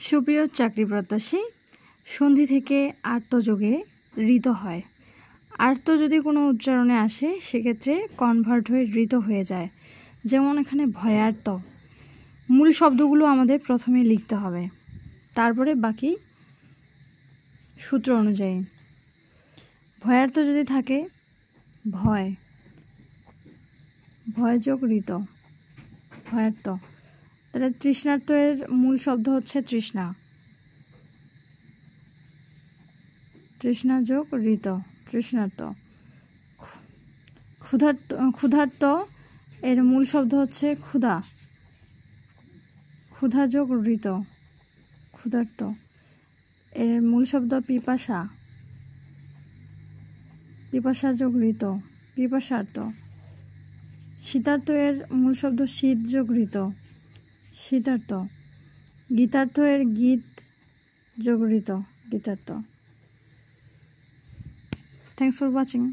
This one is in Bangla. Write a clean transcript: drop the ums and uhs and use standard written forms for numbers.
সুপ্রিয় চাকরি প্রত্যাশী, সন্ধি থেকে আর্তযোগে ঋত হয়। আর্ত যদি কোনো উচ্চারণে আসে সেক্ষেত্রে কনভার্ট হয়ে ঋত হয়ে যায়। যেমন এখানে ভয়ার্ত, মূল শব্দগুলো আমাদের প্রথমে লিখতে হবে, তারপরে বাকি সূত্র অনুযায়ী। ভয়ার্ত যদি থাকে ভয়, ভয় যোগ ঋত, ভয়ার্ত। তাহলে তৃষ্ণার্ত এর মূল শব্দ হচ্ছে তৃষ্ণা, তৃষ্ণা যোগ ঋত, তৃষ্ণার্ত। ক্ষুধার্ত এর মূল শব্দ হচ্ছে ক্ষুধা, ক্ষুধা যোগ ঋত, ক্ষুধার্ত। এর মূল শব্দ পিপাসা, পিপাসা যোগ ঋত, পিপাসার্ত। শীতার্ত এর মূল শব্দ শীত যোগ ঋত, শীতার্ত। গীতার্থ এর গীত যোগ ঋত, গীতার্থ। Thanks for watching.